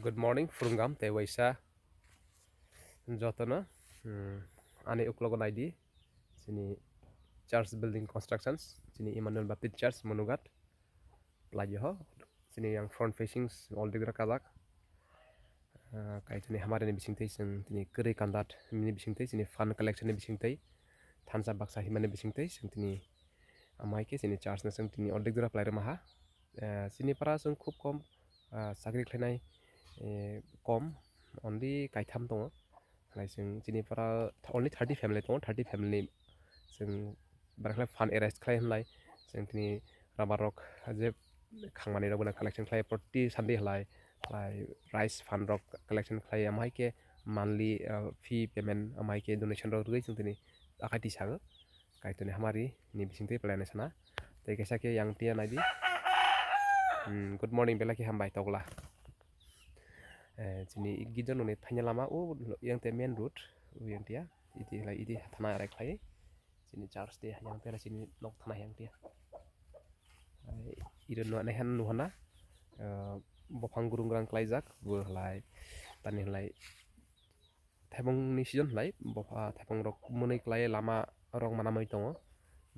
Good morning, Frungam, Tewaisa, Jotana, Ani Uklogon ID, Sini Church Building Constructions, Sini Emmanuel Baptist Church, Monugat, Plajoho, Sini yang front facing all the Kazak, Kaitani Hamar and Bishing and Tini Kuri Kandat, Mini Bishing Sini Fan Collection Bishing Tansa Baksa Himan Bishing and Tini Amaike, Sini Church Nasang Tini all the Playramaha, Sini Parasung Kupcom, Sagri Klenai, Com, only Kaitam Tonga. जों दिनैफोरा only 30 family दङ 30 family जों बारख्लाय फान एरेस्ट खालाय होनलाय जों दिनै राबारक जे खांमानि रगना कालेक्शन खालाय प्रति सानडे हलाय राइस फान रक कालेक्शन खालाय आमाइके मान्थलि फी पेमेंट आमाइके डोनेशन रक रुगै जों दिनै आखाइति सागो काइतने हमारी नि बिसिंते प्लान सना ते कैसा के yang tia नाइदि good morning बेला के हामबाय तगला Sini gidan nune thanya lama yang te main road yang dia idi thana arek khai sini charge dia yang pera sini nok thana yang dia ida no nehan nuhana bofang gurungrang klaijak bu lai tani lai thebong ni season lai bofa thebong rok munai klai lama rong mana mai tongo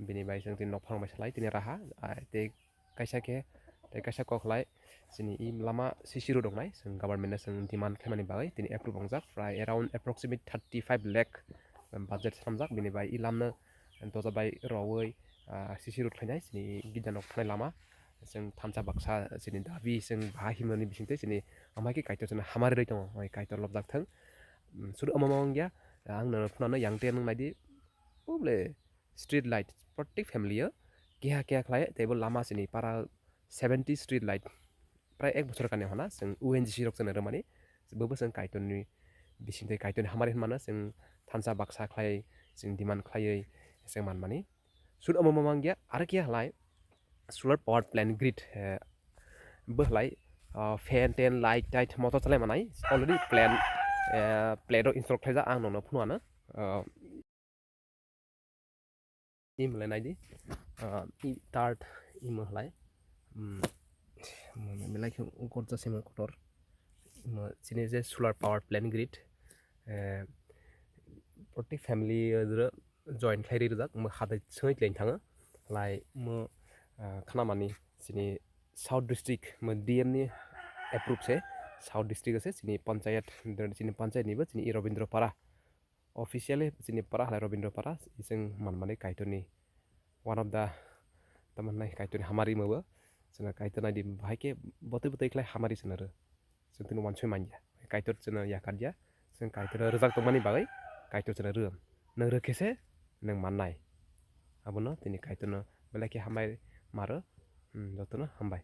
bini bai jeng tin nok phang bai salai tini raha te kaisa ke te kaisa kok lai sini lama sisi road nai sing government sing demand khamani bagai tini approve ongjak fry around approximate 35 lakh budget samjak bini bai lamna toza bai rowoi sisi road khainai sini gidanok thnai lama sing thamsa baksa sini dabi sing bahimani bisingte sini amaki kaitor sini hamari rei tongo mai kaitor lobjak thang sudu amamong ya ang na phuna yang te nang naidi ble street light protect family ya kia kia khlai table lama sini para 70 street light प्राय एक बছर काने हना जों UNGC रक जन रमानि बबो जों काइटननि बिसिंथे काइटन हामारि माने जों थानसा बाक्सा खाय जों डिमान्ड खायै जों मानमानि सुद अमममांगिया आरो किया हलाय सोलर पावर प्लान्ट ग्रिड बहलाय फेन टेन लाइट टाइट मटर चलाय मानाय अलरेडी प्लेट इनस्टल खायजा आं ननो फुनानो इमलाय नायदि टार्ट इमलाय like gorja sema kotor sini je solar power plant grid proti family join khairi rijak mo hadai soi klein thanga lai mo khanamani sini south district mo DM ni approve se south district ase sini panchayat ni ba sini Robindra Para officially sini para hala Robindra Para iseng manmani kaitoni one of the tamanai kaitoni hamari mo ba जोंना काइटर नायदि बाहायके बते क्लाय हामारि सोनारो जों तिन वान सय मानया काइटर जोंना याखादिया जों काइटर रोजाक तमानि बागै काइटर जोंना रोम नों रोखेसे नों माननाय आबोनो तिनि काइटरनो बेलाके हामाय मारो जतनो हामबाय